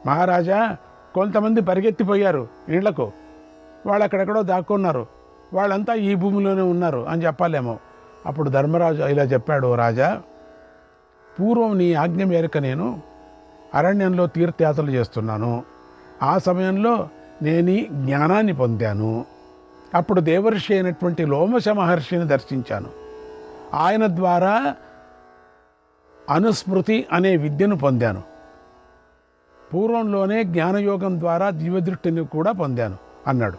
మహారాజా, కొంతమంది పరిగెత్తిపోయారు ఇళ్లకు, వాళ్ళు అక్కడెక్కడో దాక్కున్నారు, వాళ్ళంతా ఈ భూమిలోనే ఉన్నారు అని చెప్పాలేమో. అప్పుడు ధర్మరాజు ఇలా చెప్పాడు, రాజా, పూర్వం నీ ఆజ్ఞ మేరకు నేను అరణ్యంలో తీర్థయాత్రలు చేస్తున్నాను. ఆ సమయంలో నేను ఈ జ్ఞానాన్ని పొందాను. అప్పుడు దేవర్షి అయినటువంటి లోమశ మహర్షిని దర్శించాను. ఆయన ద్వారా అనుస్మృతి అనే విద్యను పొందాను. పూర్వంలోనే జ్ఞానయోగం ద్వారా దివ్యదృష్టిని కూడా పొందాను అన్నాడు.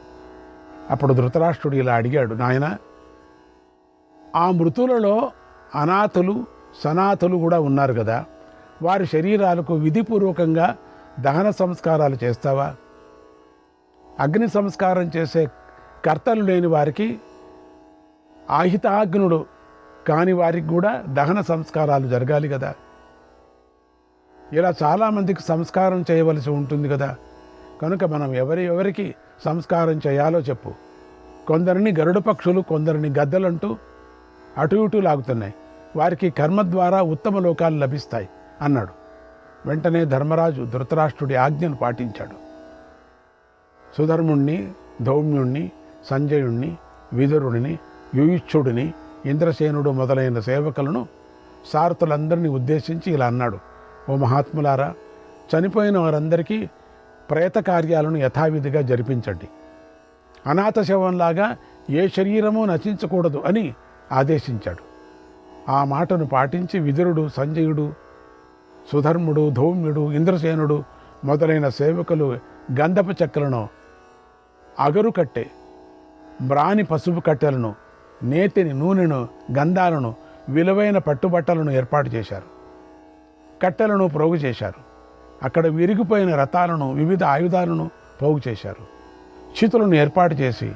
అప్పుడు ధృతరాష్ట్రుడు ఇలా అడిగాడు, నాయన, ఆ మృతులలో అనాథులు సనాథులు కూడా ఉన్నారు కదా, వారి శరీరాలకు విధిపూర్వకంగా దహన సంస్కారాలు చేస్తావా? అగ్ని సంస్కారం చేసే కర్తలు లేని వారికి, ఆహితాగ్నుడు కాని వారికి కూడా దహన సంస్కారాలు జరగాలి కదా. ఇలా చాలామందికి సంస్కారం చేయవలసి ఉంటుంది కదా. కనుక మనం ఎవరికి సంస్కారం చేయాలో చెప్పు. కొందరిని గరుడ పక్షులు, కొందరిని గద్దలంటూ అటు ఇటు లాగుతున్నాయి. వారికి కర్మ ద్వారా ఉత్తమ లోకాలు లభిస్తాయి అన్నాడు. వెంటనే ధర్మరాజు ధృతరాష్ట్రుడి ఆజ్ఞను పాటించాడు. సుధర్ముణ్ణి, ధౌమ్యుణ్ణి, సంజయుణ్ణి, విదురుడిని, యుయుచ్చుడిని, ఇంద్రసేనుడు మొదలైన సేవకులను, సారథులందరినీ ఉద్దేశించి ఇలా అన్నాడు, ఓ మహాత్ములారా, చనిపోయిన వారందరికీ ప్రేత కార్యాలను యథావిధిగా జరిపించండి. అనాథ శవంలాగా ఏ శరీరమూ నశించకూడదు అని ఆదేశించాడు. ఆ మాటను పాటించి విదురుడు, సంజయుడు, సుధర్ముడు, ధౌమ్యుడు, ఇంద్రసేనుడు మొదలైన సేవకులు గంధపు చెక్కలను, అగరు కట్టె, బ్రాని పసుపు కట్టెలను, నేతిని, నూనెను, గంధాలను, విలువైన పట్టుబట్టలను ఏర్పాటు చేశారు. కట్టెలను ప్రోగు చేశారు. అక్కడ విరిగిపోయిన రథాలను, వివిధ ఆయుధాలను పోగు చేశారు. చితులను ఏర్పాటు చేసి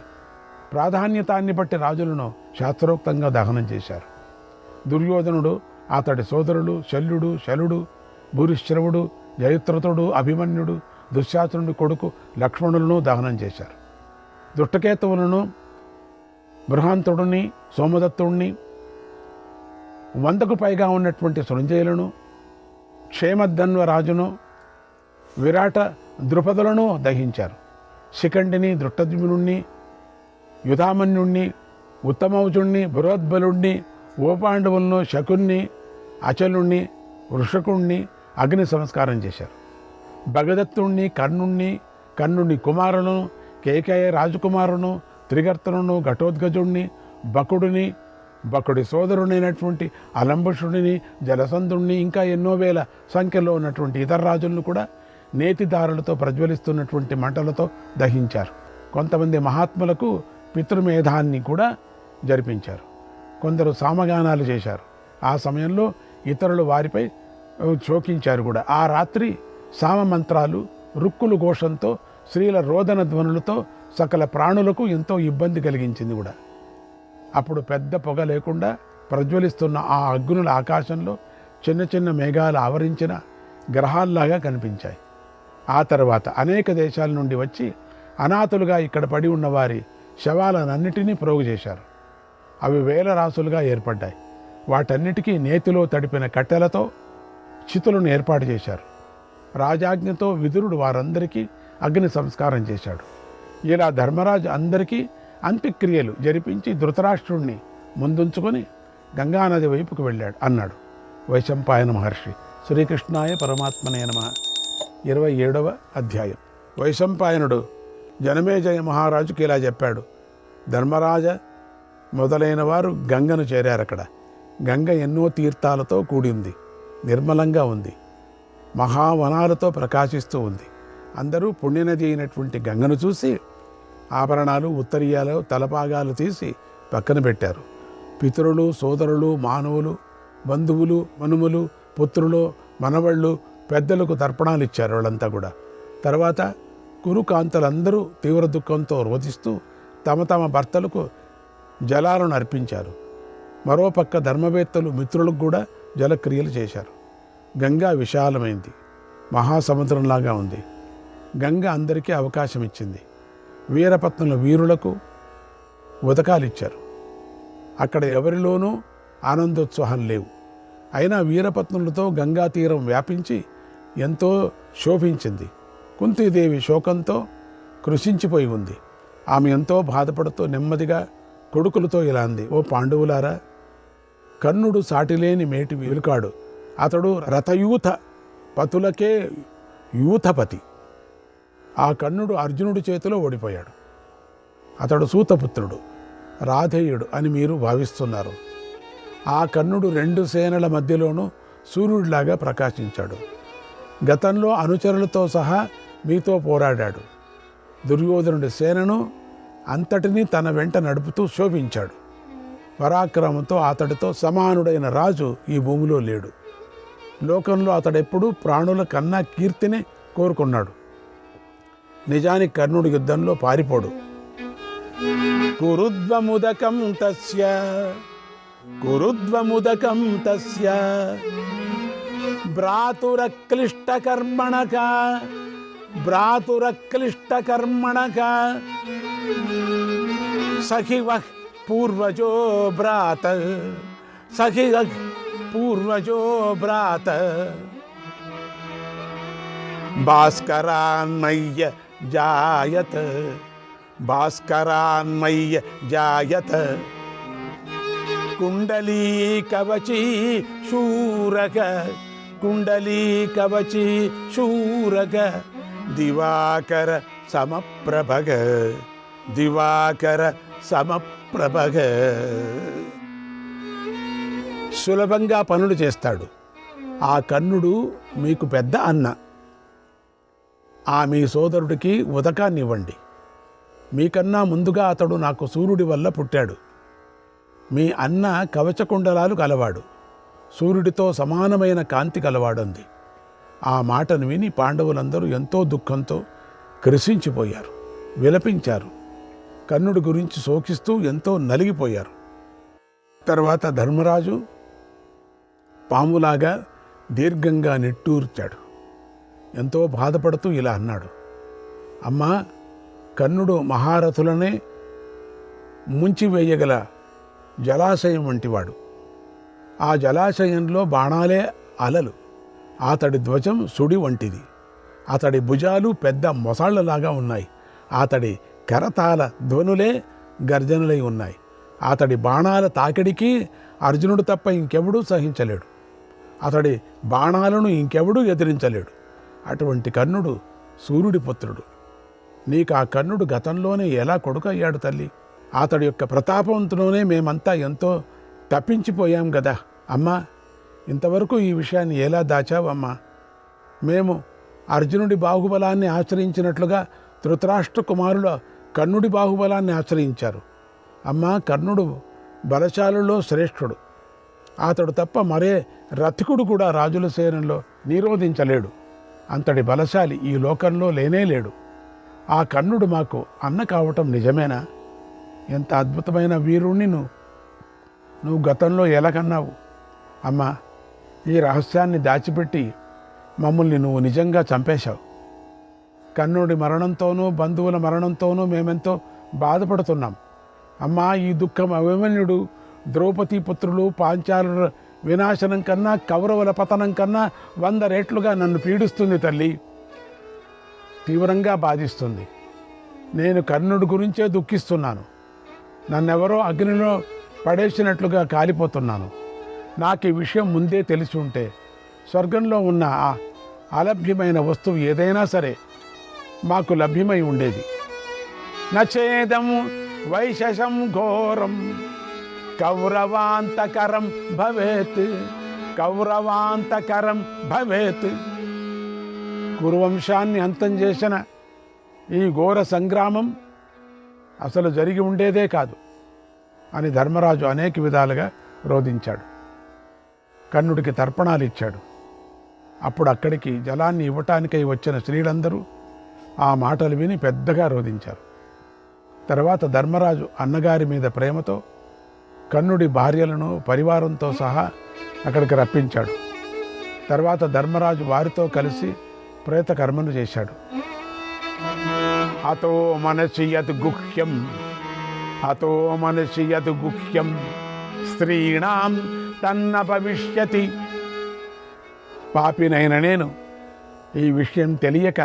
ప్రాధాన్యతాన్ని బట్టి రాజులను శాస్త్రోక్తంగా దహనం చేశారు. దుర్యోధనుడు, అతడి సోదరులు శల్యుడు, శలుడు, భూరిశ్రవుడు, జయత్రథుడు, అభిమన్యుడు, దుశ్శాసనుడి కొడుకు లక్ష్మణులను దహనం చేశారు. దుష్టకేతువులను, బృహాంతుడిని, సోమదత్తుడిని, 100కు పైగా ఉన్నటువంటి సృంజయులను, క్షేమధన్వరాజును, విరాట ద్రుపదులను దహించారు. శిఖండిని, దృష్టద్యుమ్నుణ్ణి, యుధామన్యుణ్ణి, ఉత్తమౌజుణ్ణి, బృహద్బలుణ్ణి, ఓపాండవులను, శకుణ్ణి, అచలుణ్ణి, వృషకుణ్ణి అగ్ని సంస్కారం చేశారు. భగదత్తుణ్ణి, కర్ణుణ్ణి కుమారులను, కేకేయ రాజకుమారును, త్రిగర్తనును, ఘటోద్గజుణ్ణి, బకుడిని, బకుడి సోదరుడైనటువంటి అలంబుషుడిని, జలసంధుణ్ణి, ఇంకా ఎన్నో వేల సంఖ్యలో ఉన్నటువంటి ఇతర రాజులను కూడా నేతిదారులతో ప్రజ్వలిస్తున్నటువంటి మంటలతో దహించారు. కొంతమంది మహాత్ములకు పితృమేధాన్ని కూడా జరిపించారు. కొందరు సామగానాలు చేశారు. ఆ సమయంలో ఇతరులు వారిపై శోకించారు కూడా. ఆ రాత్రి సామమంత్రాలు, రుక్కులు ఘోషంతో, స్త్రీల రోదన ధ్వనులతో సకల ప్రాణులకు ఎంతో ఇబ్బంది కలిగించింది కూడా. అప్పుడు పెద్ద పొగ లేకుండా ప్రజ్వలిస్తున్న ఆ అగ్నుల ఆకాశంలో చిన్న చిన్న మేఘాలు ఆవరించిన గ్రహాల్లాగా కనిపించాయి. ఆ తర్వాత అనేక దేశాల నుండి వచ్చి అనాథులుగా ఇక్కడ పడి ఉన్న వారి శవాలనన్నిటినీ ప్రోగు చేశారు. అవి వేల రాసులుగా ఏర్పడ్డాయి. వాటన్నిటికీ నేతిలో తడిపిన కట్టెలతో చితులను ఏర్పాటు చేశారు. రాజాజ్ఞతో విదురుడు వారందరికీ అగ్ని సంస్కారం చేశాడు. ఇలా ధర్మరాజు అందరికీ అంత్యక్రియలు జరిపించి ధృతరాష్ట్రుణ్ణి ముందుంచుకొని గంగానది వైపుకు వెళ్ళాడు అన్నాడు వైశంపాయన మహర్షి. శ్రీకృష్ణాయ పరమాత్మనే నమః. 27వ అధ్యాయం. వైశంపాయనుడు జనమేజయ మహారాజుకి ఇలా చెప్పాడు, ధర్మరాజ మొదలైన వారు గంగను చేరారు. అక్కడ గంగ ఎన్నో తీర్థాలతో కూడి ఉంది, నిర్మలంగా ఉంది, మహావనాలతో ప్రకాశిస్తూ ఉంది. అందరూ పుణ్యనది అయినటువంటి గంగను చూసి ఆభరణాలు, ఉత్తరీయాలు, తలపాగాలు తీసి పక్కన పెట్టారు. పితరులు, సోదరులు, మానవులు, బంధువులు, మనుమలు, పుత్రులు, మనవళ్ళు, పెద్దలకు తర్పణాలు ఇచ్చారు వాళ్ళంతా కూడా. తర్వాత కురుకాంతలందరూ తీవ్ర దుఃఖంతో రోధిస్తూ తమ తమ భర్తలకు జలాలను అర్పించారు. మరోపక్క ధర్మవేత్తలు మిత్రులకు కూడా జలక్రియలు చేశారు. గంగా విశాలమైంది, మహాసముద్రంలాగా ఉంది. గంగ అందరికీ అవకాశం ఇచ్చింది. వీరపత్నుల వీరులకు ఉదకాలిచ్చారు. అక్కడ ఎవరిలోనూ ఆనందోత్సాహం లేవు. అయినా వీరపత్నులతో గంగా తీరం వ్యాపించి ఎంతో శోభించింది. కుంతీదేవి శోకంతో కృషించిపోయి ఉంది. ఆమె ఎంతో బాధపడుతూ నెమ్మదిగా కొడుకులతో ఇలా అంది, ఓ పాండవులారా, కర్ణుడు సాటిలేని మేటి వెలుకాడు. అతడు రథయూథ పతులకే యూథపతి. ఆ కర్ణుడు అర్జునుడి చేతిలో ఓడిపోయాడు. అతడు సూతపుత్రుడు, రాధేయుడు అని మీరు భావిస్తున్నారు. ఆ కర్ణుడు 2 సేనల మధ్యలోనూ సూర్యుడిలాగా ప్రకాశించాడు. గతంలో అనుచరులతో సహా మీతో పోరాడాడు. దుర్యోధనుడి సేనను అంతటినీ తన వెంట నడుపుతూ శోభించాడు. పరాక్రమంతో అతడితో సమానుడైన రాజు ఈ భూమిలో లేడు. లోకంలో అతడెప్పుడూ ప్రాణుల కన్నా కీర్తినే కోరుకున్నాడు. నిజానికి కర్ణుడి యుద్ధంలో పారిపోడు. కురుద్వముదకం తస్య కురుద్వముదకం తస్య భ్రాతురక్లిష్టకర్మణక భ్రాతురక్లిష్టకర్మణక సఖివః పూర్వజో భ్రాత సఖివః పూర్వజో భ్రాత భాస్కరాన్మయ్య జాయత భాస్కరాన్మయ్య జాయత కుండలీ కవచీ శూరక కుండలీ కవచీ శూరక దివాకర సమప్రభగ దివాకర సమప్రభగ. సులభంగా పనులు చేస్తాడు. ఆ కర్ణుడు మీకు పెద్ద అన్న. మీ సోదరుడికి ఉదకాన్ని ఇవ్వండి. మీకన్నా ముందుగా అతడు నాకు సూర్యుడి వల్ల పుట్టాడు. మీ అన్న కవచకుండలాలు కలవాడు, సూర్యుడితో సమానమైన కాంతి కలవాడుంది. ఆ మాటను విని పాండవులందరూ ఎంతో దుఃఖంతో కృషించిపోయారు, విలపించారు. కర్ణుడి గురించి శోకిస్తూ ఎంతో నలిగిపోయారు. తర్వాత ధర్మరాజు పాములాగా దీర్ఘంగా నిట్టూర్చాడు. ఎంతో బాధపడుతూ ఇలా అన్నాడు, అమ్మా, కర్ణుడు మహారథులనే ముంచివేయగల జలాశయం వంటివాడు. ఆ జలాశయంలో బాణాలే అలలు. అతడి ధ్వజం సుడి వంటిది. అతడి భుజాలు పెద్ద మొసళ్లలాగా ఉన్నాయి. అతడి కరతాల ధ్వనులే గర్జనలై ఉన్నాయి. అతడి బాణాల తాకిడికి అర్జునుడు తప్ప ఇంకెవడూ సహించలేడు. అతడి బాణాలను ఇంకెవడూ ఎదిరించలేడు. అటువంటి కర్ణుడు సూర్యుడి పుత్రుడు. నీకు ఆ కర్ణుడు గతంలోనే ఎలా కొడుకు అయ్యాడు తల్లి? అతడి యొక్క ప్రతాపంతోనే మేమంతా ఎంతో తప్పించిపోయాం కదా అమ్మా. ఇంతవరకు ఈ విషయాన్ని ఎలా దాచావమ్మా? మేము అర్జునుడి బాహుబలాన్ని ఆశ్రయించినట్లుగా ధృతరాష్ట్ర కుమారుల కర్ణుడి బాహుబలాన్ని ఆశ్రయించారు. అమ్మా, కర్ణుడు బలశాలులో శ్రేష్ఠుడు. అతడు తప్ప మరే రథికుడు కూడా రాజుల సేనలో నిరోధించలేడు. అంతటి బలశాలి ఈ లోకంలో లేనేలేడు. ఆ కర్ణుడు మాకు అన్న కావటం నిజమేనా? ఎంత అద్భుతమైన వీరుణ్ణి నువ్వు గతంలో ఎలా కన్నావు? అమ్మా, ఈ రహస్యాన్ని దాచిపెట్టి మమ్మల్ని నువ్వు నిజంగా చంపేశావు. కర్ణుడి మరణంతోనూ బంధువుల మరణంతోనూ మేమెంతో బాధపడుతున్నాం. అమ్మా, ఈ దుఃఖం అభిమన్యుడు, ద్రౌపదీ పుత్రులు, పాంచాలుల వినాశనం కన్నా, కౌరవుల పతనం కన్నా 100 రెట్లుగా నన్ను పీడిస్తుంది తల్లి. తీవ్రంగా బాధిస్తుంది. నేను కర్ణుడి గురించే దుఃఖిస్తున్నాను. నన్నెవరో అగ్నిలో పడేసినట్లుగా కాలిపోతున్నాను. నాకు ఈ విషయం ముందే తెలిసి ఉంటే స్వర్గంలో ఉన్న ఆ అలభ్యమైన వస్తువు ఏదైనా సరే మాకు లభ్యమై ఉండేది. నచేదం వైశసం ఘోరం కౌరవాంతకరం భవేత్ కౌరవాంతకరం భవేత్. కురువంశాన్ని అంతం చేసిన ఈ ఘోర సంగ్రామం అసలు జరిగి ఉండేదే కాదు అని ధర్మరాజు అనేక విధాలుగా రోధించాడు. కర్ణుడికి తర్పణాలు ఇచ్చాడు. అప్పుడు అక్కడికి జలాన్ని ఇవ్వటానికై వచ్చిన స్త్రీలందరూ ఆ మాటలు విని పెద్దగా రోధించారు. తర్వాత ధర్మరాజు అన్నగారి మీద ప్రేమతో కర్ణుడి భార్యలను పరివారంతో సహా అక్కడికి రప్పించాడు. తర్వాత ధర్మరాజు వారితో కలిసి ప్రేత కర్మను చేశాడు. అతో మనసి యత్ గుహ్యం అతో మనసి యత్ గుహ్యం స్త్రీణాం తన్న భవిష్యతి. పాపినైన నేను ఈ విషయం తెలియక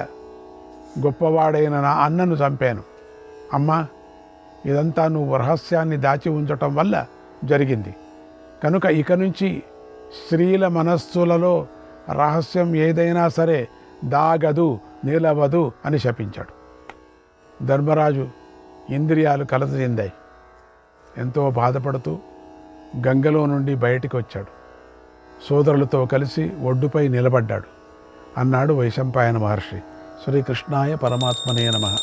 గొప్పవాడైన నా అన్నను చంపాను. అమ్మా, ఇదంతా నువ్వు రహస్యాన్ని దాచి ఉంచటం వల్ల జరిగింది. కనుక ఇక నుంచి స్త్రీల మనస్సులలో రహస్యం ఏదైనా సరే దాగదు, నిలవదు అని శపించాడు. ధర్మరాజు ఇంద్రియాలు కలత చెందాయి. ఎంతో బాధపడుతూ గంగలో నుండి బయటికి వచ్చాడు. సోదరులతో కలిసి ఒడ్డుపై నిలబడ్డాడు. అన్నాడు వైశంపాయన మహర్షి, శ్రీకృష్ణాయ పరమాత్మనే నమః.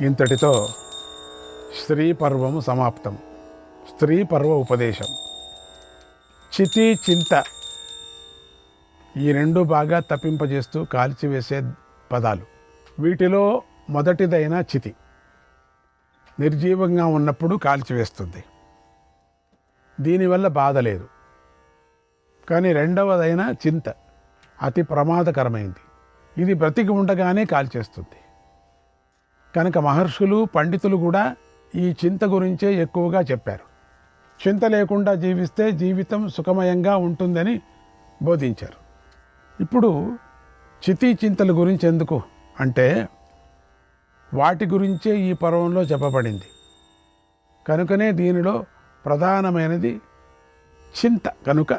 ఇంతటితో స్త్రీ పర్వము సమాప్తం. స్త్రీ పర్వ ఉపదేశం. చితి, చింత ఈ రెండు బాగా తప్పింపజేస్తూ కాల్చివేసే పదాలు. వీటిలో మొదటిదైన చితి నిర్జీవంగా ఉన్నప్పుడు కాల్చివేస్తుంది. దీనివల్ల బాధ లేదు. కానీ రెండవదైన చింత అతి ప్రమాదకరమైంది. ఇది బ్రతికి ఉండగానే కాల్చేస్తుంది. కనుక మహర్షులు, పండితులు కూడా ఈ చింత గురించే ఎక్కువగా చెప్పారు. చింత లేకుండా జీవిస్తే జీవితం సుఖమయంగా ఉంటుందని బోధించారు. ఇప్పుడు చితి చింతల గురించి ఎందుకు అంటే వాటి గురించే ఈ పర్వంలో చెప్పబడింది. కనుకనే దీనిలో ప్రధానమైనది చింత. కనుక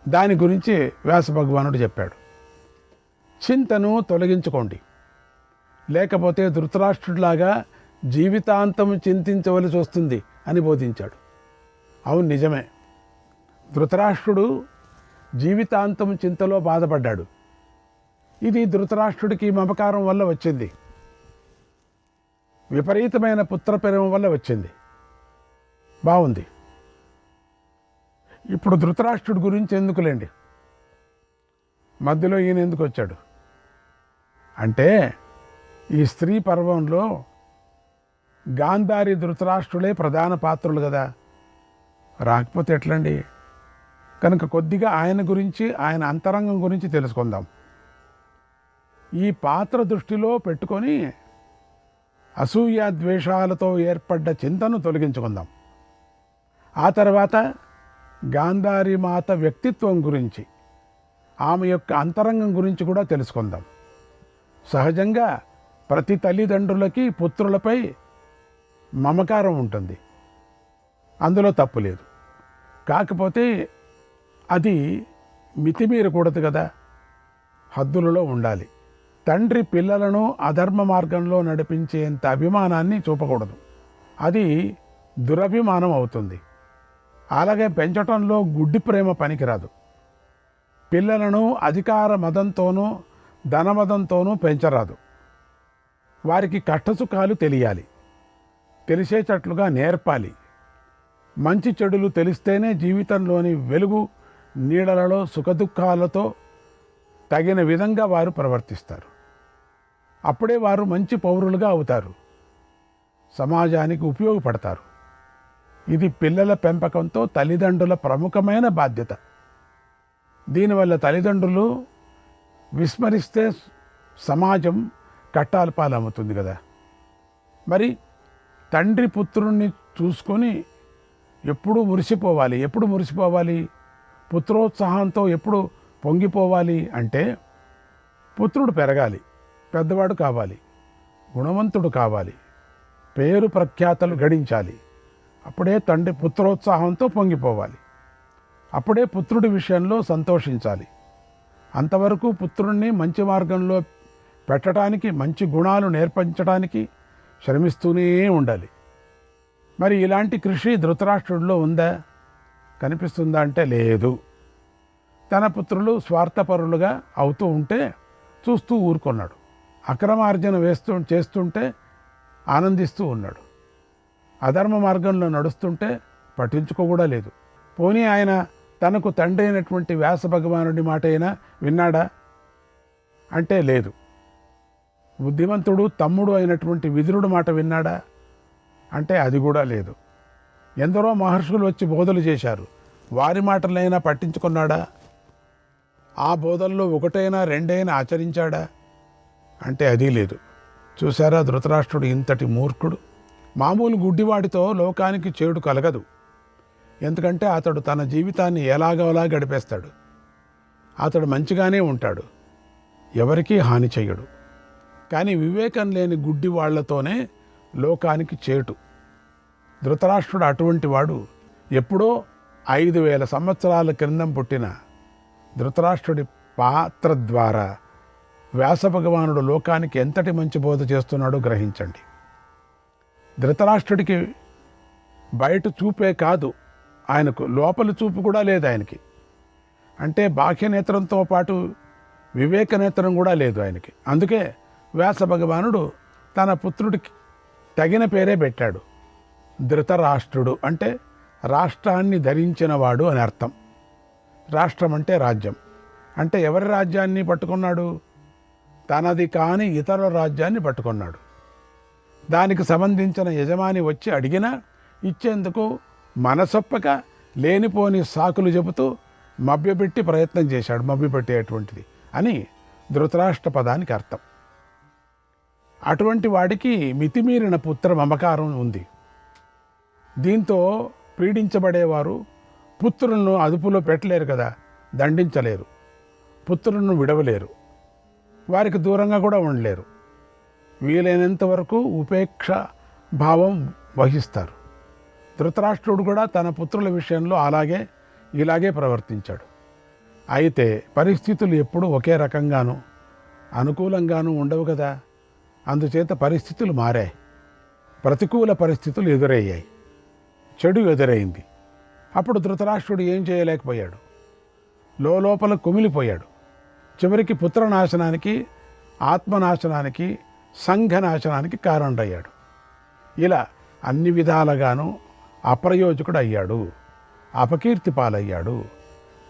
దాని గురించి వ్యాస భగవానుడు చెప్పాడు. చింతను తొలగించుకోండి, లేకపోతే ధృతరాష్ట్రుడిలాగా జీవితాంతం చింతించవలసి వస్తుంది అని బోధించాడు. అవును, నిజమే. ధృతరాష్ట్రుడు జీవితాంతం చింతలో బాధపడ్డాడు. ఇది ధృతరాష్ట్రుడికి మమకారం వల్ల వచ్చింది. విపరీతమైన పుత్రప్రేమ వల్ల వచ్చింది. బాగుంది. ఇప్పుడు ధృతరాష్ట్రుడి గురించి ఎందుకులేండి, మధ్యలో ఈయన ఎందుకు వచ్చాడు అంటే ఈ స్త్రీ పర్వంలో గాంధారి, ధృతరాష్ట్రులే ప్రధాన పాత్రలు కదా, రాకపోతే ఎట్లండి? కనుక కొద్దిగా ఆయన గురించి, ఆయన అంతరంగం గురించి తెలుసుకుందాం. ఈ పాత్ర దృష్టిలో పెట్టుకొని అసూయ ద్వేషాలతో ఏర్పడ్డ చింతను తొలగించుకుందాం. ఆ తర్వాత గాంధారి మాత వ్యక్తిత్వం గురించి, ఆమె యొక్క అంతరంగం గురించి కూడా తెలుసుకుందాం. సహజంగా ప్రతి తల్లిదండ్రులకి పుత్రులపై మమకారం ఉంటుంది, అందులో తప్పు లేదు. కాకపోతే అది మితిమీరకూడదు కదా, హద్దులలో ఉండాలి. తండ్రి పిల్లలను అధర్మ మార్గంలో నడిపించేంత అభిమానాన్ని చూపకూడదు, అది దురభిమానం అవుతుంది. అలాగే పెంచటంలో గుడ్డి ప్రేమ పనికిరాదు. పిల్లలను అధికార మదంతోనూ ధనమదంతోనూ పెంచరాదు. వారికి కష్టసుఖాలు తెలియాలి, తెలిసేటట్లుగా నేర్పాలి. మంచి చెడులు తెలిస్తేనే జీవితంలోని వెలుగు నీడలలో సుఖదుఖాలతో తగిన విధంగా వారు ప్రవర్తిస్తారు. అప్పుడే వారు మంచి పౌరులుగా అవుతారు, సమాజానికి ఉపయోగపడతారు. ఇది పిల్లల పెంపకంతో తల్లిదండ్రుల ప్రముఖమైన బాధ్యత. దీనివల్ల తల్లిదండ్రులు విస్మరిస్తే సమాజం కట్టాలపాలవుతుంది కదా. మరి తండ్రి పుత్రుణ్ణి చూసుకొని ఎప్పుడు మురిసిపోవాలి? పుత్రోత్సాహంతో ఎప్పుడు పొంగిపోవాలి అంటే పుత్రుడు పెరగాలి, పెద్దవాడు కావాలి, గుణవంతుడు కావాలి, పేరు ప్రఖ్యాతలు గడించాలి. అప్పుడే తండ్రి పుత్రోత్సాహంతో పొంగిపోవాలి. అప్పుడే పుత్రుడి విషయంలో సంతోషించాలి. అంతవరకు పుత్రుణ్ణి మంచి మార్గంలో పెట్టడానికి, మంచి గుణాలు నేర్పించడానికి శ్రమిస్తూనే ఉండాలి. మరి ఇలాంటి కృషి ధృతరాష్ట్రుడిలో ఉందా, కనిపిస్తుందా అంటే లేదు. తన పుత్రులు స్వార్థపరులుగా అవుతూ ఉంటే చూస్తూ ఊరుకున్నాడు. అక్రమార్జన చేస్తుంటే ఆనందిస్తూ ఉన్నాడు. అధర్మ మార్గంలో నడుస్తుంటే పట్టించుకోకూడా లేదు. పోనీ ఆయన తనకు తండ్రి అయినటువంటి వ్యాస భగవానుడి మాట అయినా విన్నాడా అంటే లేదు. బుద్ధిమంతుడు తమ్ముడు అయినటువంటి విదురుడు మాట విన్నాడా అంటే అది కూడా లేదు. ఎందరో మహర్షులు వచ్చి బోధలు చేశారు, వారి మాటలైనా పట్టించుకున్నాడా? ఆ బోధల్లో ఒకటైనా రెండైనా ఆచరించాడా అంటే అది లేదు. చూసారా ధృతరాష్ట్రుడు ఇంతటి మూర్ఖుడు. మామూలు గుడ్డివాడితో లోకానికి చేడు కలగదు. ఎందుకంటే అతడు తన జీవితాన్ని ఎలాగోలా గడిపేస్తాడు. అతడు మంచిగానే ఉంటాడు, ఎవరికీ హాని చెయ్యడు. కానీ వివేకం లేని గుడ్డి వాళ్లతోనే లోకానికి చేటు. ధృతరాష్ట్రుడు అటువంటి వాడు. ఎప్పుడో 5,000 సంవత్సరాల క్రిందం పుట్టిన ధృతరాష్ట్రుడి పాత్ర ద్వారా వ్యాస భగవానుడు లోకానికి ఎంతటి మంచి బోధ చేస్తున్నాడో గ్రహించండి. ధృతరాష్ట్రుడికి బయట చూపే కాదు, ఆయనకు లోపల చూపు కూడా లేదు ఆయనకి. అంటే బాహ్య నేత్రంతో పాటు వివేక నేత్రం కూడా లేదు ఆయనకి. అందుకే వ్యాస భగవానుడు తన పుత్రుడికి తగిన పేరే పెట్టాడు. ధృతరాష్ట్రుడు అంటే రాష్ట్రాన్ని ధరించినవాడు అని అర్థం. రాష్ట్రం అంటే రాజ్యం. అంటే ఎవరి రాజ్యాన్ని పట్టుకున్నాడు? తనది కాని ఇతరుల రాజ్యాన్ని పట్టుకున్నాడు. దానికి సంబంధించిన యజమాని వచ్చి అడిగినా ఇచ్చేందుకు మనసొప్పక లేనిపోని సాకులు చెబుతూ మభ్యపెట్టి ప్రయత్నం చేశాడు. మభ్యపెట్టేటువంటిది అని ధృతరాష్ట్ర పదానికి అర్థం. అటువంటి వాడికి మితిమీరిన పుత్ర మమకారం ఉంది. దీంతో పీడించబడేవారు పుత్రులను అదుపులో పెట్టలేరు కదా, దండించలేరు, పుత్రులను విడవలేరు, వారికి దూరంగా కూడా ఉండలేరు. వీలైనంత వరకు ఉపేక్ష భావం వహిస్తారు. ధృతరాష్ట్రుడు కూడా తన పుత్రుల విషయంలో ఇలాగే ప్రవర్తించాడు. అయితే పరిస్థితులు ఎప్పుడూ ఒకే రకంగానూ అనుకూలంగానూ ఉండవు కదా. అందుచేత పరిస్థితులు మారాయి. ప్రతికూల పరిస్థితులు ఎదురయ్యాయి. చెడు ఎదురైంది. అప్పుడు ధృతరాష్ట్రుడు ఏం చేయలేకపోయాడు. లోపల కుమిలిపోయాడు. చివరికి పుత్రనాశనానికి, ఆత్మనాశనానికి, సంఘనాశనానికి కారణమయ్యాడు. ఇలా అన్ని విధాలుగాను అప్రయోజకుడు అయ్యాడు. అపకీర్తి పాలయ్యాడు.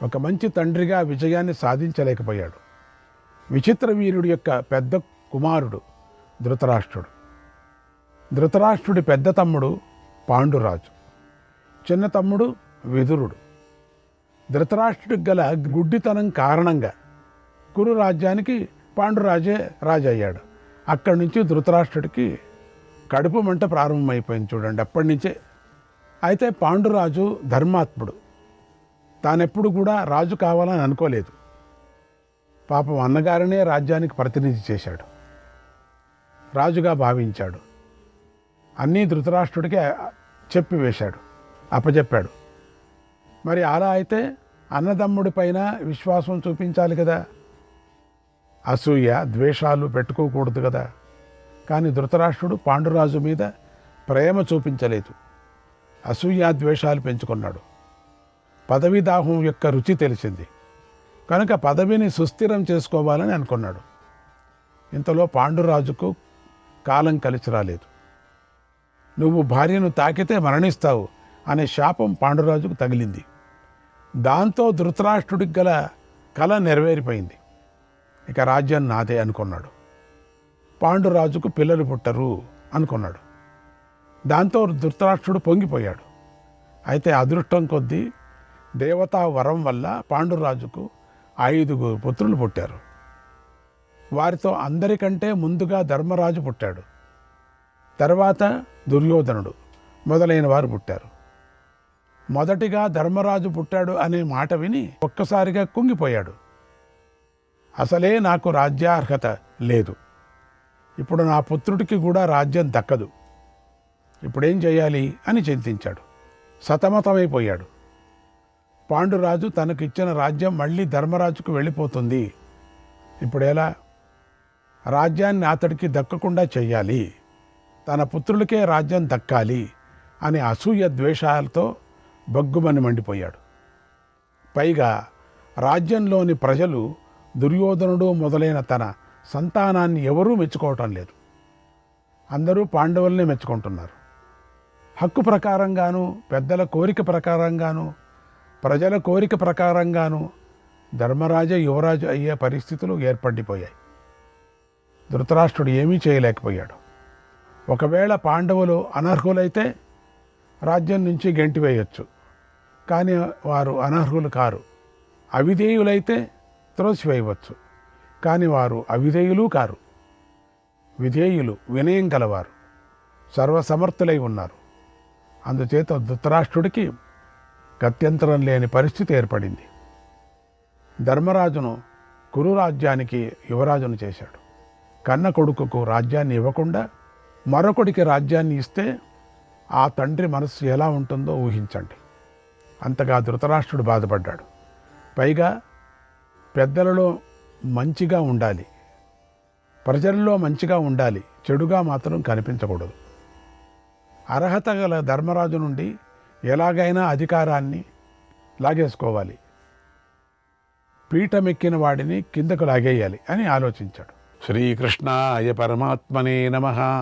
ఒక మంచి తండ్రిగా విజయాన్ని సాధించలేకపోయాడు. విచిత్ర వీరుడి యొక్క పెద్ద కుమారుడు ధృతరాష్ట్రుడు. ధృతరాష్ట్రుడి పెద్ద తమ్ముడు పాండురాజు, చిన్న తమ్ముడు విదురుడు. ధృతరాష్ట్రుడికి గల గుడ్డితనం కారణంగా కురు రాజ్యానికి పాండురాజే రాజయ్యాడు. అక్కడి నుంచి ధృతరాష్ట్రుడికి కడుపు మంట ప్రారంభమైపోయింది చూడండి, అప్పటి నుంచే. అయితే పాండురాజు ధర్మాత్ముడు. తానెప్పుడు కూడా రాజు కావాలని అనుకోలేదు. పాపం అన్నగారినే రాజ్యానికి ప్రతినిధి చేశాడు, రాజుగా భావించాడు. అన్నీ ధృతరాష్ట్రుడికి చెప్పివేశాడు, అప్పచెప్పాడు. మరి అలా అయితే అన్నదమ్ముడి పైన విశ్వాసం చూపించాలి కదా, అసూయ ద్వేషాలు పెట్టుకోకూడదు కదా. కానీ ధృతరాష్ట్రుడు పాండురాజు మీద ప్రేమ చూపించలేదు, అసూయ ద్వేషాలు పెంచుకున్నాడు. పదవీ దాహం యొక్క రుచి తెలిసింది కనుక పదవిని సుస్థిరం చేసుకోవాలని అనుకున్నాడు. ఇంతలో పాండురాజుకు కాలం కలిసి రాలేదు. నువ్వు భార్యను తాకితే మరణిస్తావు అనే శాపం పాండురాజుకు తగిలింది. దాంతో ధృతరాష్ట్రుడికి గల కల నెరవేరిపోయింది. ఇక రాజ్యం నాదే అనుకున్నాడు. పాండురాజుకు పిల్లలు పుట్టరు అనుకున్నాడు. దాంతో ధృతరాష్ట్రుడు పొంగిపోయాడు. అయితే అదృష్టం కొద్దీ దేవతా వరం వల్ల పాండురాజుకు 5 పుత్రులు పుట్టారు. వారితో అందరికంటే ముందుగా ధర్మరాజు పుట్టాడు. తర్వాత దుర్యోధనుడు మొదలైన వారు పుట్టారు. మొదటిగా ధర్మరాజు పుట్టాడు అనే మాట విని ఒక్కసారిగా కుంగిపోయాడు. అసలే నాకు రాజ్యార్హత లేదు, ఇప్పుడు నా పుత్రుడికి కూడా రాజ్యం దక్కదు, ఇప్పుడేం చేయాలి అని చింతించాడు. సతమతమైపోయాడు. పాండురాజు తనకిచ్చిన రాజ్యం మళ్ళీ ధర్మరాజుకు వెళ్ళిపోతుంది, ఇప్పుడెలా? రాజ్యాన్ని అతడికి దక్కకుండా చెయ్యాలి, తన పుత్రులకే రాజ్యం దక్కాలి అని అసూయ ద్వేషాలతో బగ్గుమని మండిపోయాడు. పైగా రాజ్యంలోని ప్రజలు దుర్యోధనుడు మొదలైన తన సంతానాన్ని ఎవరూ మెచ్చుకోవటం లేదు. అందరూ పాండవుల్ని మెచ్చుకుంటున్నారు. హక్కు ప్రకారంగాను, పెద్దల కోరిక ప్రకారంగాను, ప్రజల కోరిక ప్రకారంగాను ధర్మరాజే యువరాజు అయ్యే పరిస్థితులు ఏర్పడిపోయాయి. ధృతరాష్ట్రుడు ఏమీ చేయలేకపోయాడు. ఒకవేళ పాండవులు అనర్హులైతే రాజ్యం నుంచి గెంటివేయచ్చు, కానీ వారు అనర్హులు కారు. అవిధేయులైతే త్రోసివేయవచ్చు, కానీ వారు అవిధేయులు కారు. విధేయులు, వినయం గలవారు, సర్వసమర్థులై ఉన్నారు. అందుచేత ధృతరాష్ట్రుడికి గత్యంతరం లేని పరిస్థితి ఏర్పడింది. ధర్మరాజును కురు రాజ్యానికి యువరాజును చేశాడు. కన్న కొడుకుకు రాజ్యాన్ని ఇవ్వకుండా మరొకడికి రాజ్యాన్ని ఇస్తే ఆ తండ్రి మనస్సు ఎలా ఉంటుందో ఊహించండి. అంతగా ధృతరాష్ట్రుడు బాధపడ్డాడు. పైగా పెద్దలలో మంచిగా ఉండాలి, ప్రజల్లో మంచిగా ఉండాలి, చెడుగా మాత్రం కనిపించకూడదు. అర్హత గల ధర్మరాజు నుండి ఎలాగైనా అధికారాన్ని లాగేసుకోవాలి, పీఠమెక్కిన వాడిని కిందకు లాగేయాలి అని ఆలోచించాడు. శ్రీకృష్ణాయ పరమాత్మనే నమః.